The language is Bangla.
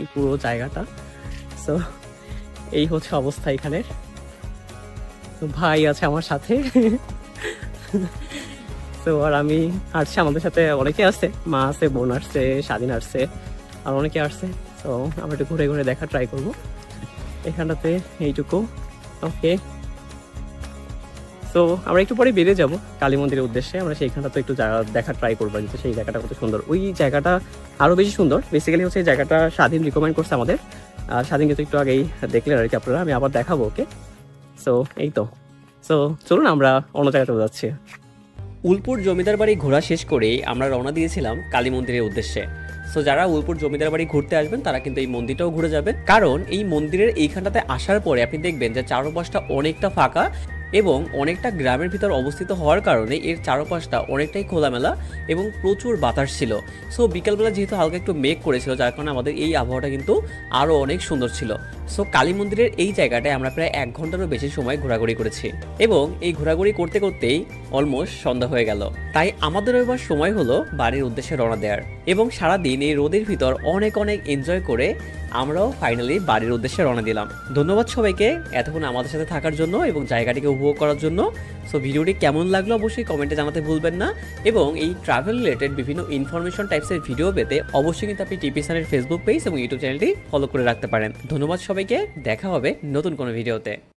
এই পুরো জায়গাটা। সো এই হচ্ছে অবস্থা এখানে। তো ভাই আছে আমার সাথে। তো আর আমি আসছি, আমাদের সাথে অনেকে আসছে, মা আছে, বোন আসছে, স্বাধীন আসছে, আর অনেকে আসছে। তো আমরা একটু ঘুরে ঘুরে দেখা ট্রাই করবো এখানটাতে, এইটুকু। ওকে, তো আমরা একটু পরে বেরিয়ে যাব কালী মন্দিরের উদ্দেশ্যে। আমরা সেইখানটাতে একটু দেখা ট্রাই করবো, কিন্তু সেই জায়গাটা কত সুন্দর। ওই জায়গাটা আরো বেশি সুন্দর। বেসিক্যালি হচ্ছে এই জায়গাটা স্বাধীন রিকমেন্ড করছে আমাদের, আর স্বাধীন কিন্তু একটু আগেই দেখলেন আর কি আপনারা, আমি আবার দেখাবো। ওকে, সো এই তো, সো চলুন আমরা অন্য জায়গায় চলে যাচ্ছি। উলপুর জমিদার বাড়ি ঘোরা শেষ করেই আমরা রওনা দিয়েছিলাম কালী মন্দিরের উদ্দেশ্যে। সো যারা উলপুর জমিদার বাড়ি ঘুরতে আসবেন তারা কিন্তু এই মন্দিরটাও ঘুরে যাবেন, কারণ এই মন্দিরের এইখানটাতে আসার পরে আপনি দেখবেন যে চারপাশটা অনেকটা ফাঁকা এবং অনেকটা গ্রামের ভিতর অবস্থিত হওয়ার কারণে এর চারপাশটা অনেকটাই খোলামেলা এবং প্রচুর বাতাস ছিল। সো বিকালবেলা যেহেতু হালকা একটু মেঘ করেছিল, যার কারণে আমাদের এই আবহাওয়াটা কিন্তু আরও অনেক সুন্দর ছিল। সো কালী মন্দিরের এই জায়গাটায় আমরা প্রায় 1 ঘন্টারও বেশি সময় ঘোরাঘুরি করেছি এবং এই ঘোরাঘুরি করতে করতেই অলমোস্ট সন্ধ্যা হয়ে গেল। তাই আমাদের এবার সময় হলো বাড়ির উদ্দেশ্যে রওনা দেওয়ার, এবং সারাদিন এই রোদের ভিতর অনেক অনেক এনজয় করে আমরাও ফাইনালি বাড়ির উদ্দেশ্যে রওনা দিলাম। ধন্যবাদ সবাইকে এতক্ষণ আমাদের সাথে থাকার জন্য এবং জায়গাটিকে উপভোগ করার জন্য। সো ভিডিওটি কেমন লাগলো অবশ্যই কমেন্টে জানাতে ভুলবেন না, এবং এই ট্রাভেল রিলেটেড বিভিন্ন ইনফরমেশন টাইপসের ভিডিও পেতে অবশ্যই কিন্তু আপনি টিপি স্যারের ফেসবুক পেজ এবং ইউটিউব চ্যানেলটি ফলো করে রাখতে পারেন। ধন্যবাদ সবাইকে, দেখা হবে নতুন কোনো ভিডিওতে।